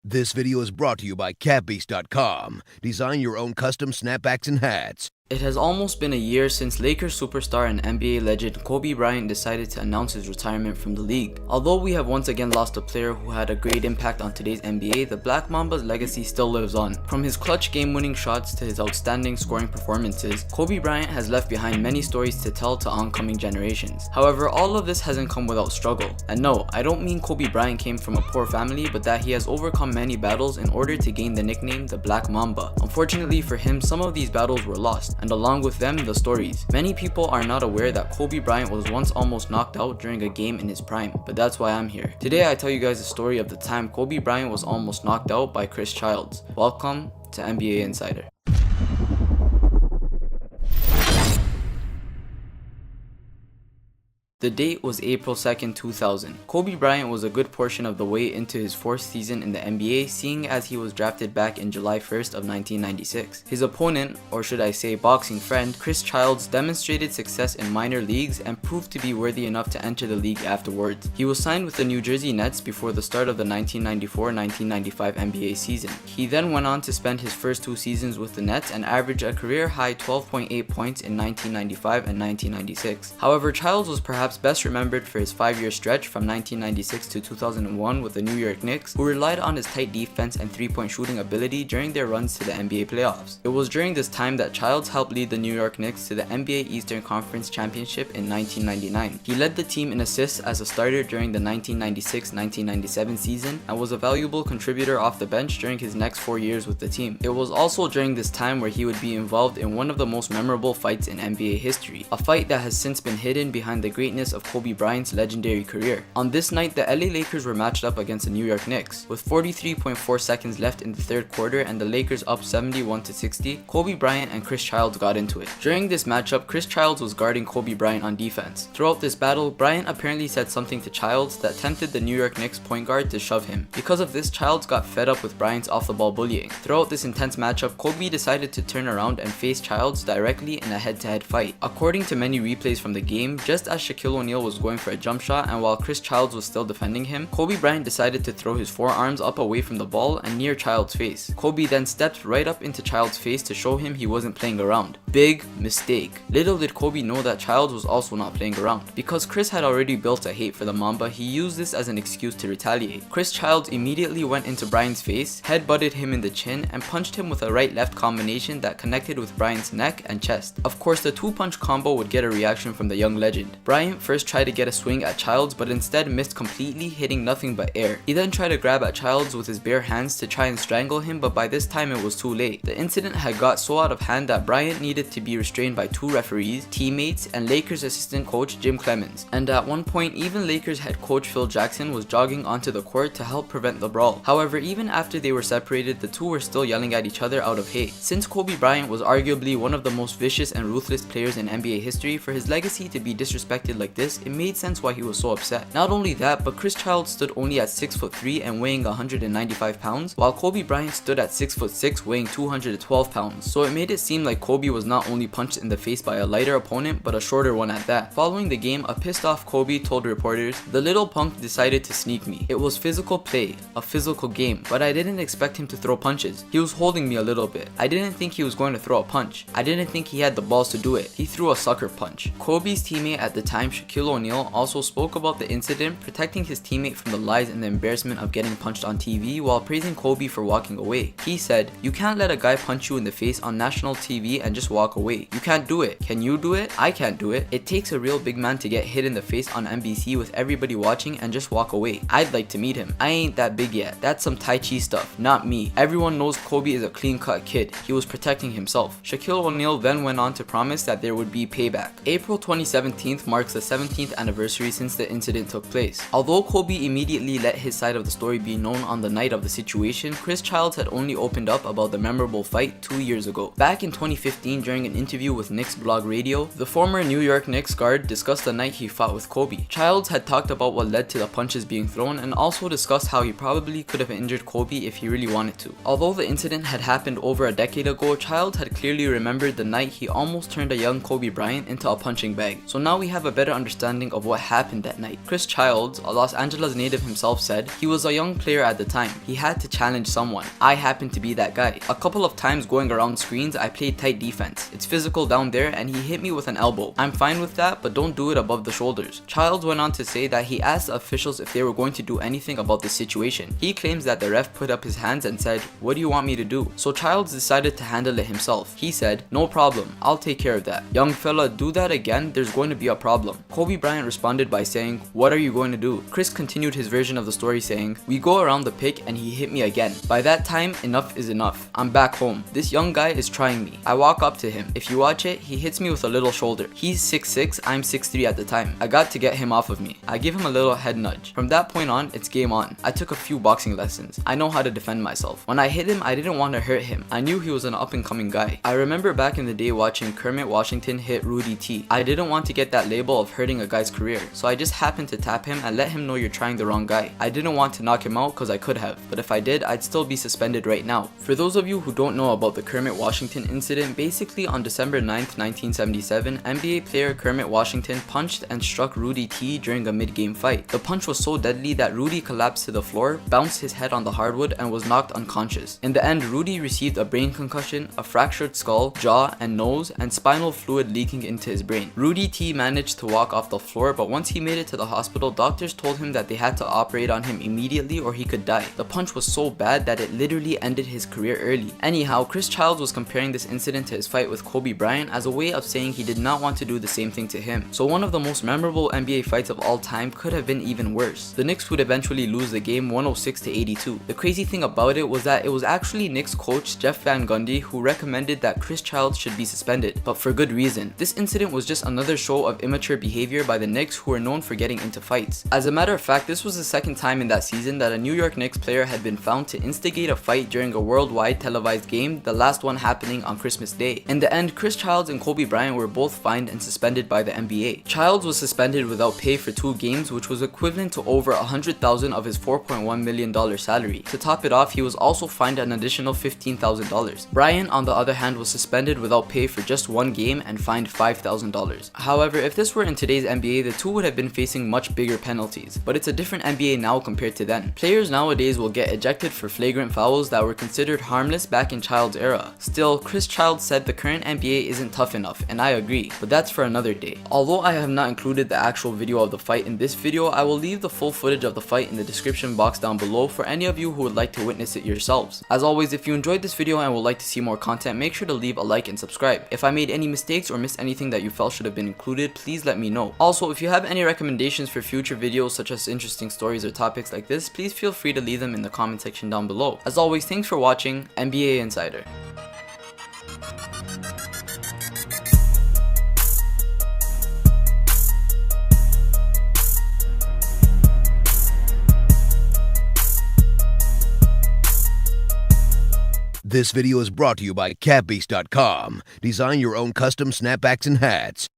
This video is brought to you by catbeast.com. Design your own custom snapbacks and hats. It has almost been a year since Lakers superstar and NBA legend Kobe Bryant decided to announce his retirement from the league. Although we have once again lost a player who had a great impact on today's NBA, the Black Mamba's legacy still lives on. From his clutch game-winning shots to his outstanding scoring performances, Kobe Bryant has left behind many stories to tell to oncoming generations. However, all of this hasn't come without struggle. And no, I don't mean Kobe Bryant came from a poor family, but that he has overcome many battles in order to gain the nickname the Black Mamba. Unfortunately for him, some of these battles were lost, and along with them, the stories. Many people are not aware that Kobe Bryant was once almost knocked out during a game in his prime, but that's why I'm here. Today I tell you guys the story of the time Kobe Bryant was almost knocked out by Chris Childs. Welcome to NBA Insider. The date was April 2nd, 2000. Kobe Bryant was a good portion of the way into his fourth season in the NBA, seeing as he was drafted back in July 1st of 1996. His opponent, or should I say boxing friend, Chris Childs demonstrated success in minor leagues and proved to be worthy enough to enter the league afterwards. He was signed with the New Jersey Nets before the start of the 1994-1995 NBA season. He then went on to spend his first two seasons with the Nets and average a career-high 12.8 points in 1995 and 1996. However, Childs was perhaps best remembered for his 5-year stretch from 1996 to 2001 with the New York Knicks, who relied on his tight defense and three-point shooting ability during their runs to the NBA playoffs. It was during this time that Childs helped lead the New York Knicks to the NBA Eastern Conference Championship in 1999. He led the team in assists as a starter during the 1996-1997 season and was a valuable contributor off the bench during his next 4 years with the team. It was also during this time where he would be involved in one of the most memorable fights in NBA history, a fight that has since been hidden behind the greatness of Kobe Bryant's legendary career. On this night, the LA Lakers were matched up against the New York Knicks. With 43.4 seconds left in the third quarter and the Lakers up 71-60, Kobe Bryant and Chris Childs got into it. During this matchup, Chris Childs was guarding Kobe Bryant on defense. Throughout this battle, Bryant apparently said something to Childs that tempted the New York Knicks point guard to shove him. Because of this, Childs got fed up with Bryant's off-the-ball bullying. Throughout this intense matchup, Kobe decided to turn around and face Childs directly in a head-to-head fight. According to many replays from the game, just as Shaquille O'Neal was going for a jump shot and while Chris Childs was still defending him, Kobe Bryant decided to throw his forearms up away from the ball and near Childs' face. Kobe then stepped right up into Childs' face to show him he wasn't playing around. Big mistake. Little did Kobe know that Childs was also not playing around. Because Chris had already built a hate for the Mamba, he used this as an excuse to retaliate. Chris Childs immediately went into Bryant's face, head-butted him in the chin, and punched him with a right-left combination that connected with Bryant's neck and chest. Of course, the two-punch combo would get a reaction from the young legend. Bryant first tried to get a swing at Childs but instead missed completely, hitting nothing but air. He then tried to grab at Childs with his bare hands to try and strangle him, but by this time it was too late. The incident had got so out of hand that Bryant needed to be restrained by two referees, teammates, and Lakers assistant coach Jim Clemens. And at one point, even Lakers head coach Phil Jackson was jogging onto the court to help prevent the brawl. However, even after they were separated, the two were still yelling at each other out of hate. Since Kobe Bryant was arguably one of the most vicious and ruthless players in NBA history, for his legacy to be disrespected like this, it made sense why he was so upset. Not only that, but Chris Childs stood only at 6'3" and weighing 195 pounds, while Kobe Bryant stood at 6'6", weighing 212 pounds. So it made it seem like Kobe was not only punched in the face by a lighter opponent, but a shorter one at that. Following the game, a pissed off Kobe told reporters, "The little punk decided to sneak me. It was physical play, a physical game, but I didn't expect him to throw punches. He was holding me a little bit. I didn't think he was going to throw a punch. I didn't think he had the balls to do it. He threw a sucker punch." Kobe's teammate at the time, Shaquille O'Neal, also spoke about the incident, protecting his teammate from the lies and the embarrassment of getting punched on TV while praising Kobe for walking away. He said, "You can't let a guy punch you in the face on national TV and just walk away. You can't do it. Can you do it? I can't do it. It takes a real big man to get hit in the face on NBC with everybody watching and just walk away. I'd like to meet him. I ain't that big yet. That's some Tai Chi stuff, not me. Everyone knows Kobe is a clean-cut kid. He was protecting himself." Shaquille O'Neal then went on to promise that there would be payback. April 2017 marks the 17th anniversary since the incident took place. Although Kobe immediately let his side of the story be known on the night of the situation, Chris Childs had only opened up about the memorable fight 2 years ago. Back in 2015, during an interview with Knicks Blog Radio, the former New York Knicks guard discussed the night he fought with Kobe. Childs had talked about what led to the punches being thrown and also discussed how he probably could have injured Kobe if he really wanted to. Although the incident had happened over a decade ago, Childs had clearly remembered the night he almost turned a young Kobe Bryant into a punching bag. So now we have a better understanding of what happened that night. Chris Childs, a Los Angeles native himself, said he was a young player at the time. He had to challenge someone. I happened to be that guy. A couple of times going around screens, I played tight defense. It's physical down there and he hit me with an elbow. I'm fine with that, but don't do it above the shoulders. Childs went on to say that he asked officials if they were going to do anything about the situation. He claims that the ref put up his hands and said, "What do you want me to do?" So Childs decided to handle it himself. He said, "No problem, I'll take care of that. Young fella, do that again, there's going to be a problem." Kobe Bryant responded by saying, "What are you going to do?" Chris continued his version of the story saying, "We go around the pick and he hit me again. By that time, enough is enough. I'm back home. This young guy is trying me. I walk up to him. If you watch it, he hits me with a little shoulder. He's 6'6", I'm 6'3" at the time. I got to get him off of me. I give him a little head nudge. From that point on, it's game on. I took a few boxing lessons. I know how to defend myself. When I hit him, I didn't want to hurt him. I knew he was an up-and-coming guy. I remember back in the day watching Kermit Washington hit Rudy T. I didn't want to get that label of hurting a guy's career, so I just happened to tap him and let him know you're trying the wrong guy. I didn't want to knock him out because I could have, but if I did, I'd still be suspended right now." For those of you who don't know about the Kermit Washington incident, basically on December 9th, 1977, NBA player Kermit Washington punched and struck Rudy T during a mid-game fight. The punch was so deadly that Rudy collapsed to the floor, bounced his head on the hardwood, and was knocked unconscious. In the end, Rudy received a brain concussion, a fractured skull, jaw, and nose, and spinal fluid leaking into his brain. Rudy T managed to walk off the floor, but once he made it to the hospital, doctors told him that they had to operate on him immediately or he could die. The punch was so bad that it literally ended his career early. Anyhow, Chris Childs was comparing this incident to his fight with Kobe Bryant as a way of saying he did not want to do the same thing to him. So one of the most memorable NBA fights of all time could have been even worse. The Knicks would eventually lose the game 106-82. The crazy thing about it was that it was actually Knicks coach Jeff Van Gundy who recommended that Chris Childs should be suspended, but for good reason. This incident was just another show of immature behavior by the Knicks, who are known for getting into fights. As a matter of fact, this was the second time in that season that a New York Knicks player had been found to instigate a fight during a worldwide televised game, the last one happening on Christmas Day. In the end, Chris Childs and Kobe Bryant were both fined and suspended by the NBA. Childs was suspended without pay for 2 games, which was equivalent to over $100,000 of his $4.1 million salary. To top it off, he was also fined an additional $15,000. Bryant, on the other hand, was suspended without pay for just 1 game and fined $5,000. However, if this were in today's NBA, the two would have been facing much bigger penalties, but it's a different NBA now compared to then. Players nowadays will get ejected for flagrant fouls that were considered harmless back in Childs' era. Still, Chris Childs said the current NBA isn't tough enough, and I agree, but that's for another day. Although I have not included the actual video of the fight in this video, I will leave the full footage of the fight in the description box down below for any of you who would like to witness it yourselves. As always, if you enjoyed this video and would like to see more content, make sure to leave a like and subscribe. If I made any mistakes or missed anything that you felt should have been included, please let me know. Also, if you have any recommendations for future videos such as interesting stories or topics like this, please feel free to leave them in the comment section down below. As always, thanks for watching NBA Insider. This video is brought to you by CapBeast.com. Design your own custom snapbacks and hats.